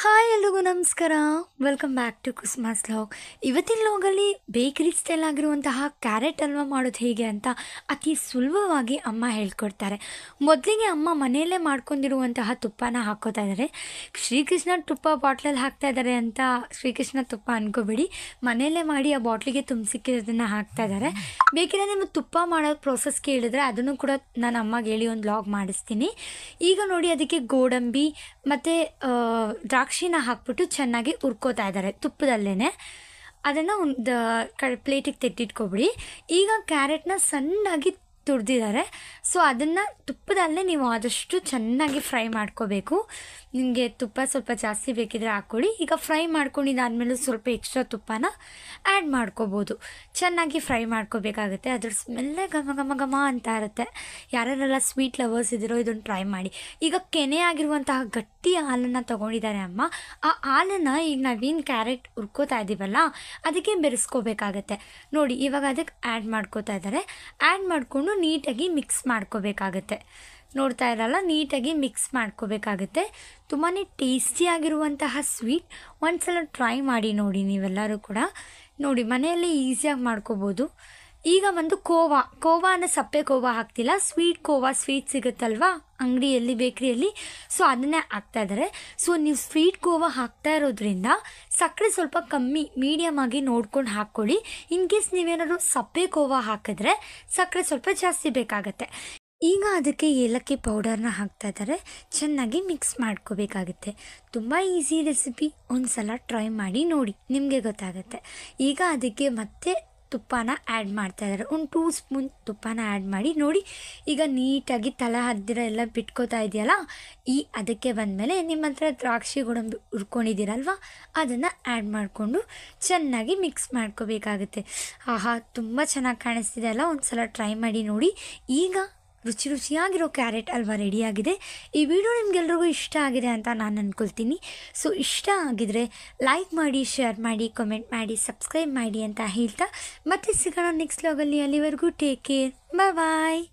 Hi ಎಲ್ರಿಗೂ ನಮಸ್ಕಾರ. Welcome back to Kusma's vlog. ಇವತ್ತಿನ ವ್ಲಾಗಲ್ಲಿ ಬೇಕರಿ ಸ್ಟೈಲ್ ಆಗಿರುವಂತಹ ಕ್ಯಾರೆಟ್ ಹಲ್ವಾ ಮಾಡೋದು ಹೇಗೆ ಅಂತ ಅತಿ ಸುಲಭವಾಗಿ ಅಮ್ಮ ಹೇಳ್ಕೊಡ್ತಾರೆ. ಮೊದಲಿಗೆ ಅಮ್ಮ ಮನೆಯಲ್ಲೇ ಮಾಡ್ಕೊಂಡಿರುವಂತಹ ತುಪ್ಪನ ಹಾಕೋತಾ ಇದ್ದಾರೆ. ಶ್ರೀಕೃಷ್ಣ ತುಪ್ಪ ಬಾಟ್ಲಲ್ಲಿ ಹಾಕ್ತಾ ಇದ್ದಾರೆ ಅಂತ ಶ್ರೀಕೃಷ್ಣ ತುಪ್ಪ ಅನ್ಕೋಬೇಡಿ, ಮನೆಯಲ್ಲೇ ಮಾಡಿ ಆ ಬಾಟ್ಲಿಗೆ ತುಂಬಿಸಿಕ್ಕಿರೋದನ್ನು ಹಾಕ್ತಾ ಇದ್ದಾರೆ. ಬೇಕಿದ್ರೆ ನೀವು ತುಪ್ಪ ಮಾಡೋ ಪ್ರೋಸೆಸ್ ಕೇಳಿದ್ರೆ ಅದನ್ನು ಕೂಡ ನಾನು ಅಮ್ಮಗೆ ಹೇಳಿ ಒಂದು ವ್ಲಾಗ್ ಮಾಡಿಸ್ತೀನಿ. ಈಗ ನೋಡಿ, ಅದಕ್ಕೆ ಗೋಡಂಬಿ ಮತ್ತು ದ್ರಾಕ್ಷಿನ ಹಾಕ್ಬಿಟ್ಟು ಚೆನ್ನಾಗಿ ಹುರ್ಕೋತಾ ಇದ್ದಾರೆ ತುಪ್ಪದಲ್ಲೇ. ಅದನ್ನು ಒಂದು ಪ್ಲೇಟಿಗೆ ತೆತ್ತಿಟ್ಕೊಬಿಡಿ. ಈಗ ಕ್ಯಾರೆಟ್ನ ಸಣ್ಣಾಗಿ ತುರಿದಿದ್ದಾರೆ. ಸೊ ಅದನ್ನು ತುಪ್ಪದಲ್ಲೇ ನೀವು ಆದಷ್ಟು ಚೆನ್ನಾಗಿ ಫ್ರೈ ಮಾಡ್ಕೋಬೇಕು. ನಿಮಗೆ ತುಪ್ಪ ಸ್ವಲ್ಪ ಜಾಸ್ತಿ ಬೇಕಿದ್ರೆ ಹಾಕ್ಕೊಳ್ಳಿ. ಈಗ ಫ್ರೈ ಮಾಡ್ಕೊಂಡಿದ್ದಾದಮೇಲೆ ಸ್ವಲ್ಪ ಎಕ್ಸ್ಟ್ರಾ ತುಪ್ಪನ ಆ್ಯಡ್ ಮಾಡ್ಕೋಬೋದು. ಚೆನ್ನಾಗಿ ಫ್ರೈ ಮಾಡ್ಕೋಬೇಕಾಗುತ್ತೆ. ಅದ್ರ ಸ್ಮೆಲ್ಲೇ ಘಮ ಘಮ ಘಮ ಅಂತ ಇರುತ್ತೆ. ಯಾರ್ಯಾರೆಲ್ಲ ಸ್ವೀಟ್ ಲವರ್ಸ್ ಇದ್ದೀರೋ ಇದನ್ನು ಟ್ರೈ ಮಾಡಿ. ಈಗ ಕೆನೆ ಆಗಿರುವಂತಹ ಗಟ್ಟಿ ಹಾಲನ್ನು ತೊಗೊಂಡಿದ್ದಾರೆ ಅಮ್ಮ. ಆ ಹಾಲನ್ನು ಈಗ ನಾವೇನು ಕ್ಯಾರೆಟ್ ಹುರ್ಕೋತಾ ಇದ್ದೀವಲ್ಲ ಅದಕ್ಕೆ ಬೆರೆಸ್ಕೋಬೇಕಾಗತ್ತೆ. ನೋಡಿ, ಇವಾಗ ಅದಕ್ಕೆ ಆ್ಯಡ್ ಮಾಡ್ಕೋತಾ ಇದ್ದಾರೆ. ಆ್ಯಡ್ ಮಾಡಿಕೊಂಡು ನೀಟಾಗಿ ಮಿಕ್ಸ್ ಮಾಡ್ಕೋಬೇಕಾಗತ್ತೆ. ನೋಡ್ತಾ ಇರಲ್ಲ, ನೀಟಾಗಿ ಮಿಕ್ಸ್ ಮಾಡ್ಕೋಬೇಕಾಗುತ್ತೆ. ತುಂಬಾ ಟೇಸ್ಟಿಯಾಗಿರುವಂತಹ ಸ್ವೀಟ್. ಒಂದ್ಸಲ ಟ್ರೈ ಮಾಡಿ ನೋಡಿ ನೀವೆಲ್ಲರೂ ಕೂಡ. ನೋಡಿ, ಮನೆಯಲ್ಲೇ ಈಸಿಯಾಗಿ ಮಾಡ್ಕೋಬೋದು. ಈಗ ಒಂದು ಕೋವಾನ ಸಪ್ಪೆ ಕೋವಾ ಹಾಕ್ತಿಲ್ಲ, ಸ್ವೀಟ್ ಕೋವಾ ಸ್ವೀಟ್ ಸಿಗುತ್ತಲ್ವಾ ಅಂಗಡಿಯಲ್ಲಿ, ಬೇಕ್ರಿಯಲ್ಲಿ. ಸೊ ಅದನ್ನೇ ಹಾಕ್ತಾ ಇದ್ದಾರೆ. ಸೊ ನೀವು ಸ್ವೀಟ್ ಕೋವಾ ಹಾಕ್ತಾ ಇರೋದ್ರಿಂದ ಸಕ್ಕರೆ ಸ್ವಲ್ಪ ಕಮ್ಮಿ ಮೀಡಿಯಮ್ ಆಗಿ ನೋಡ್ಕೊಂಡು ಹಾಕ್ಕೊಳ್ಳಿ. ಇನ್ ಕೇಸ್ ನೀವೇನಾದ್ರು ಸಪ್ಪೆ ಕೋವಾ ಹಾಕಿದ್ರೆ ಸಕ್ಕರೆ ಸ್ವಲ್ಪ ಜಾಸ್ತಿ ಬೇಕಾಗತ್ತೆ. ಈಗ ಅದಕ್ಕೆ ಏಲಕ್ಕಿ ಪೌಡರ್ನ ಹಾಕ್ತಾ ಇದ್ದಾರೆ. ಚೆನ್ನಾಗಿ ಮಿಕ್ಸ್ ಮಾಡ್ಕೋಬೇಕಾಗುತ್ತೆ. ತುಂಬ ಈಸಿ ರೆಸಿಪಿ. ಒಂದು ಸಲ ಟ್ರೈ ಮಾಡಿ ನೋಡಿ, ನಿಮಗೆ ಗೊತ್ತಾಗುತ್ತೆ. ಈಗ ಅದಕ್ಕೆ ಮತ್ತೆ ತುಪ್ಪನ ಆ್ಯಡ್ ಮಾಡ್ತಾ ಇದ್ದಾರೆ. ಒಂದು 2 ಸ್ಪೂನ್ ತುಪ್ಪನ ಆ್ಯಡ್ ಮಾಡಿ ನೋಡಿ. ಈಗ ನೀಟಾಗಿ ತಲೆ ಹದ್ದಿರ ಎಲ್ಲ ಬಿಟ್ಕೋತಾ ಇದೆಯಲ್ಲ, ಅದಕ್ಕೆ ಬಂದಮೇಲೆ ನಿಮ್ಮ ಹತ್ರ ದ್ರಾಕ್ಷಿ ಗೋಡಂಬಿ ಹುರ್ಕೊಂಡಿದ್ದೀರಲ್ವ ಅದನ್ನು ಆ್ಯಡ್ ಮಾಡಿಕೊಂಡು ಚೆನ್ನಾಗಿ ಮಿಕ್ಸ್ ಮಾಡ್ಕೋಬೇಕಾಗುತ್ತೆ. ಆಹಾ, ತುಂಬ ಚೆನ್ನಾಗಿ ಕಾಣಿಸ್ತಿದೆ ಅಲ್ಲ. ಒಂದು ಸಲ ಟ್ರೈ ಮಾಡಿ ನೋಡಿ. ಈಗ ರುಚಿಯಾಗಿರೋ ಕ್ಯಾರೆಟ್ ಹಲ್ವಾ ರೆಡಿಯಾಗಿದೆ. ಈ ವಿಡಿಯೋ ನಿಮಗೆಲ್ರಿಗೂ ಇಷ್ಟ ಆಗಿದೆ ಅಂತ ನಾನು ಅಂದ್ಕೊಳ್ತೀನಿ. ಸೊ ಇಷ್ಟ ಆಗಿದರೆ ಲೈಕ್ ಮಾಡಿ, ಶೇರ್ ಮಾಡಿ, ಕಮೆಂಟ್ ಮಾಡಿ, ಸಬ್ಸ್ಕ್ರೈಬ್ ಮಾಡಿ ಅಂತ ಹೇಳ್ತಾ ಮತ್ತೆ ಸಿಗೋಣ ನೆಕ್ಸ್ಟ್ ವ್ಲಾಗಲ್ಲಿ. ಅಲ್ಲಿವರೆಗೂ ಟೇಕ್ ಕೇರ್, ಬಾಯ್.